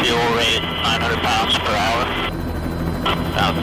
fuel rate 900 pounds per hour. About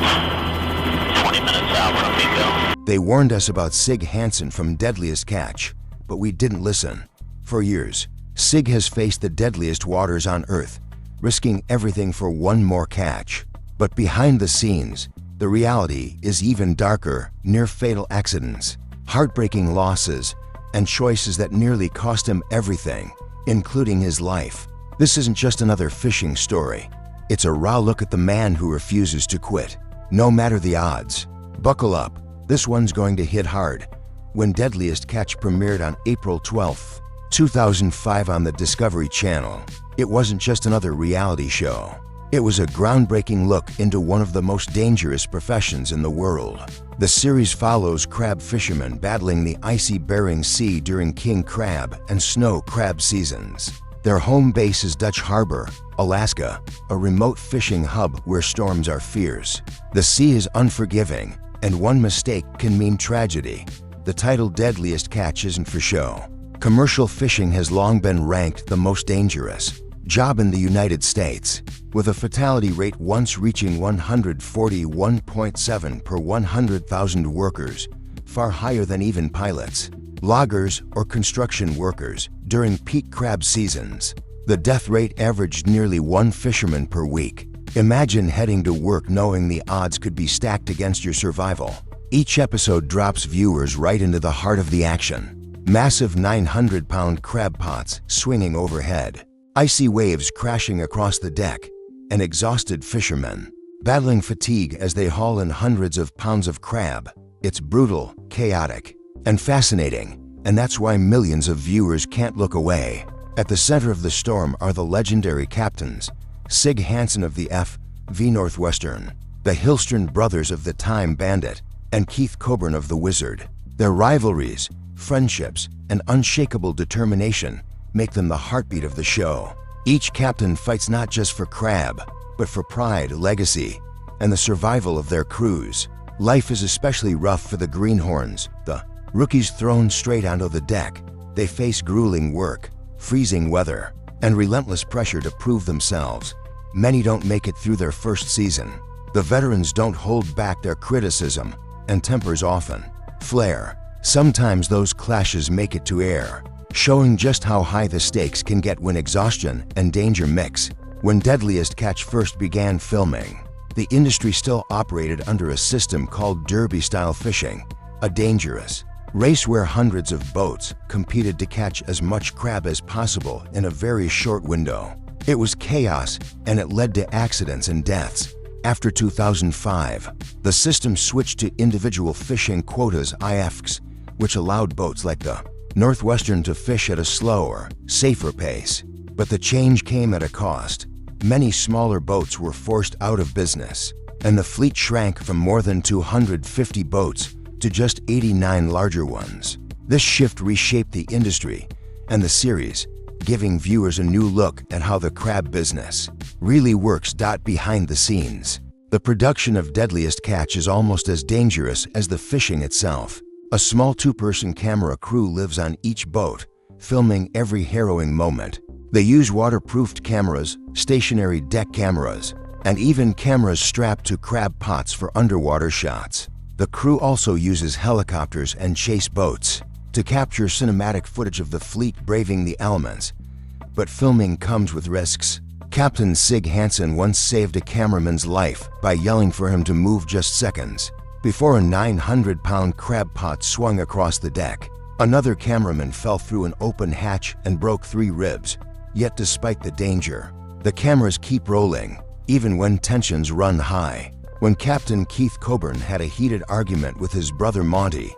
20 minutes out from Bingo. They warned us about Sig Hansen from Deadliest Catch, but we didn't listen. For years, Sig has faced the deadliest waters on Earth, risking everything for one more catch. But behind the scenes, the reality is even darker: near-fatal accidents, heartbreaking losses, and choices that nearly cost him everything, including his life. This isn't just another fishing story. It's a raw look at the man who refuses to quit, no matter the odds. Buckle up, this one's going to hit hard. When Deadliest Catch premiered on April 12, 2005 on the Discovery Channel, it wasn't just another reality show. It was a groundbreaking look into one of the most dangerous professions in the world. The series follows crab fishermen battling the icy Bering Sea during king crab and snow crab seasons. Their home base is Dutch Harbor, Alaska, a remote fishing hub where storms are fierce. The sea is unforgiving, and one mistake can mean tragedy. The title Deadliest Catch isn't for show. Commercial fishing has long been ranked the most dangerous job in the United States, with a fatality rate once reaching 141.7 per 100,000 workers, far higher than even pilots, loggers, or construction workers during peak crab seasons. The death rate averaged nearly one fisherman per week. Imagine heading to work knowing the odds could be stacked against your survival. Each episode drops viewers right into the heart of the action. Massive 900-pound crab pots swinging overhead, icy waves crashing across the deck, and exhausted fishermen battling fatigue as they haul in hundreds of pounds of crab. It's brutal, chaotic, and fascinating, and that's why millions of viewers can't look away. At the center of the storm are the legendary captains, Sig Hansen of the F.V. Northwestern, the Hillstrom brothers of the Time Bandit, and Keith Coburn of the Wizard. Their rivalries, friendships, and unshakable determination make them the heartbeat of the show. Each captain fights not just for crab, but for pride, legacy, and the survival of their crews. Life is especially rough for the greenhorns, the rookies thrown straight onto the deck. They face grueling work, freezing weather, and relentless pressure to prove themselves. Many don't make it through their first season. The veterans don't hold back their criticism, and tempers often flare. Sometimes those clashes make it to air, showing just how high the stakes can get when exhaustion and danger mix. When Deadliest Catch first began filming, the industry still operated under a system called derby-style fishing, a dangerous race where hundreds of boats competed to catch as much crab as possible in a very short window. It was chaos, and it led to accidents and deaths. After 2005, the system switched to individual fishing quotas (IFQs), which allowed boats like the Northwestern to fish at a slower, safer pace. But the change came at a cost. Many smaller boats were forced out of business, and the fleet shrank from more than 250 boats to just 89 larger ones. This shift reshaped the industry and the series, giving viewers a new look at how the crab business really works. Behind the scenes, the production of Deadliest Catch is almost as dangerous as the fishing itself. A small two-person camera crew lives on each boat, filming every harrowing moment. They use waterproofed cameras, stationary deck cameras, and even cameras strapped to crab pots for underwater shots. The crew also uses helicopters and chase boats to capture cinematic footage of the fleet braving the elements. But filming comes with risks. Captain Sig Hansen once saved a cameraman's life by yelling for him to move just seconds before a 900-pound crab pot swung across the deck. Another cameraman fell through an open hatch and broke 3 ribs. Yet despite the danger, the cameras keep rolling, even when tensions run high. When Captain Keith Coburn had a heated argument with his brother Monty,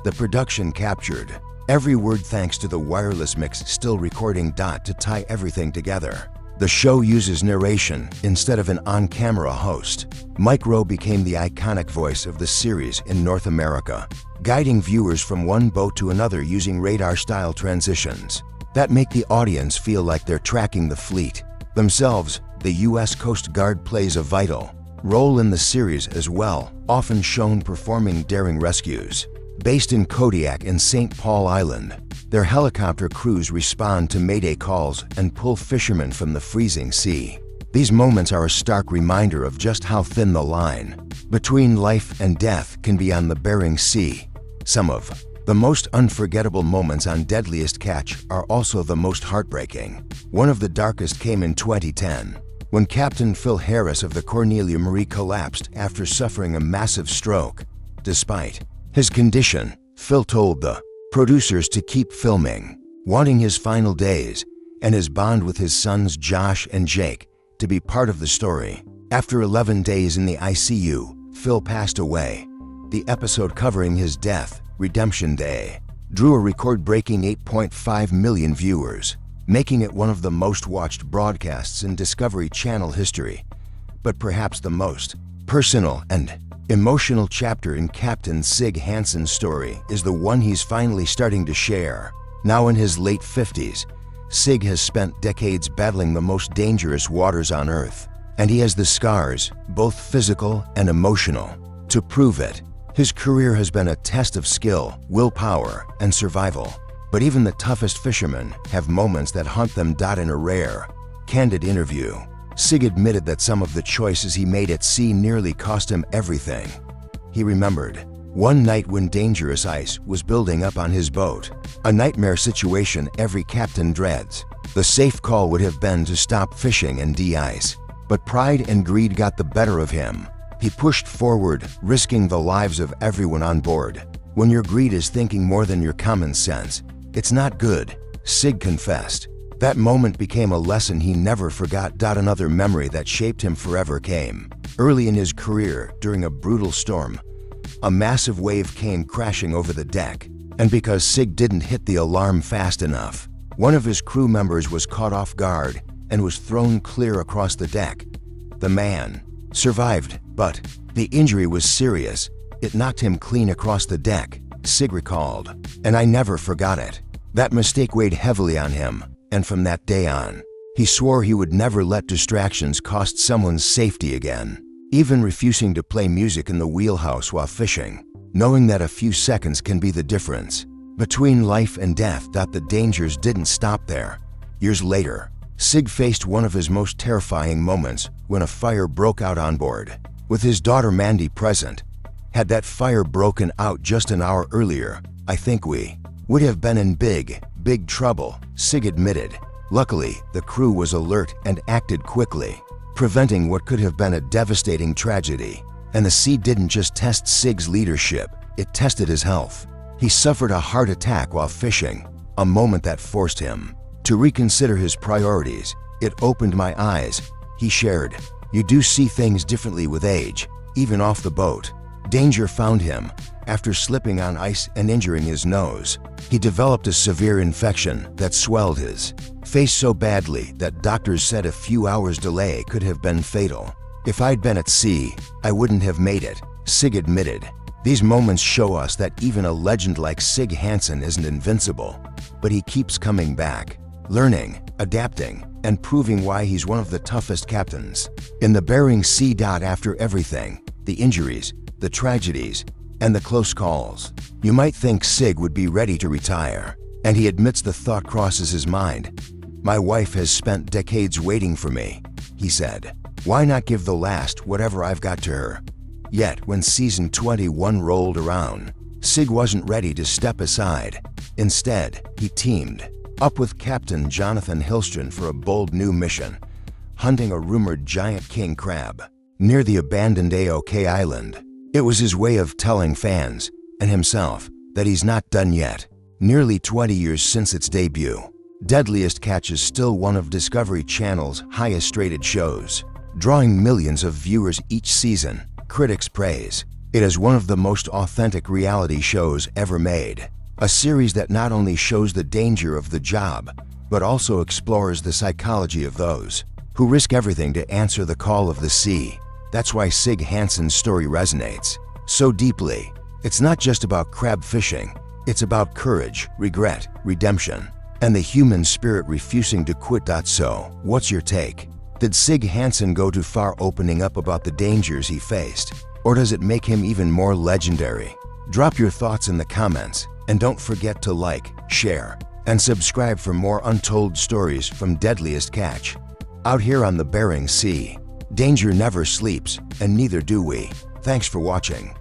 the production captured every word thanks to the wireless mix still recording to tie everything together. The show uses narration instead of an on-camera host. Mike Rowe became the iconic voice of the series in North America, guiding viewers from one boat to another using radar-style transitions that make the audience feel like they're tracking the fleet themselves. The U.S. Coast Guard plays a vital role in the series as well, often shown performing daring rescues. Based in Kodiak and St. Paul Island, their helicopter crews respond to mayday calls and pull fishermen from the freezing sea. These moments are a stark reminder of just how thin the line between life and death can be on the Bering Sea. Some of the most unforgettable moments on Deadliest Catch are also the most heartbreaking. One of the darkest came in 2010, when Captain Phil Harris of the Cornelia Marie collapsed after suffering a massive stroke. Despite his condition, Phil told the producers to keep filming, wanting his final days and his bond with his sons Josh and Jake to be part of the story. After 11 days in the ICU, Phil passed away. The episode covering his death, Redemption Day, drew a record-breaking 8.5 million viewers, making it one of the most watched broadcasts in Discovery Channel history. But perhaps the most personal and emotional chapter in Captain Sig Hansen's story is the one he's finally starting to share. Now in his late 50s, Sig has spent decades battling the most dangerous waters on Earth, and he has the scars, both physical and emotional, to prove it. His career has been a test of skill, willpower, and survival. But even the toughest fishermen have moments that haunt them. In a rare, candid interview, Sig admitted that some of the choices he made at sea nearly cost him everything. He remembered one night when dangerous ice was building up on his boat, a nightmare situation every captain dreads. The safe call would have been to stop fishing and de-ice, but pride and greed got the better of him. He pushed forward, risking the lives of everyone on board. When your greed is thinking more than your common sense, it's not good, Sig confessed. That moment became a lesson he never forgot. Another memory that shaped him forever came early in his career during a brutal storm. A massive wave came crashing over the deck, and because Sig didn't hit the alarm fast enough, one of his crew members was caught off guard and was thrown clear across the deck. The man survived, but the injury was serious. It knocked him clean across the deck, Sig recalled, and I never forgot it. That mistake weighed heavily on him, and from that day on, he swore he would never let distractions cost someone's safety again, even refusing to play music in the wheelhouse while fishing, knowing that a few seconds can be the difference between life and death. The dangers didn't stop there. Years later, Sig faced one of his most terrifying moments when a fire broke out on board, with his daughter Mandy present. Had that fire broken out just an hour earlier, I think we would have been in big trouble, Sig admitted. Luckily, the crew was alert and acted quickly, preventing what could have been a devastating tragedy. And the sea didn't just test Sig's leadership, it tested his health. He suffered a heart attack while fishing, a moment that forced him to reconsider his priorities. It opened my eyes, he shared. You do see things differently with age, even off the boat. Danger found him after slipping on ice and injuring his nose. He developed a severe infection that swelled his face so badly that doctors said a few hours delay could have been fatal. If I'd been at sea, I wouldn't have made it, Sig admitted. These moments show us that even a legend like Sig Hansen isn't invincible, but he keeps coming back, learning, adapting, and proving why he's one of the toughest captains in the Bering Sea. After everything, the injuries, the tragedies, and the close calls, you might think Sig would be ready to retire, and he admits the thought crosses his mind. My wife has spent decades waiting for me, he said. Why not give the last whatever I've got to her? Yet, when season 21 rolled around, Sig wasn't ready to step aside. Instead, he teamed up with Captain Jonathan Hillstrom for a bold new mission, hunting a rumored giant king crab near the abandoned AOK Island. It was his way of telling fans, and himself, that he's not done yet. Nearly 20 years since its debut, Deadliest Catch is still one of Discovery Channel's highest-rated shows, drawing millions of viewers each season. Critics praise it as one of the most authentic reality shows ever made, a series that not only shows the danger of the job, but also explores the psychology of those who risk everything to answer the call of the sea. That's why Sig Hansen's story resonates so deeply. It's not just about crab fishing, it's about courage, regret, redemption, and the human spirit refusing to quit. So, what's your take? Did Sig Hansen go too far opening up about the dangers he faced? Or does it make him even more legendary? Drop your thoughts in the comments, and don't forget to like, share, and subscribe for more untold stories from Deadliest Catch. Out here on the Bering Sea, danger never sleeps, and neither do we. Thanks for watching.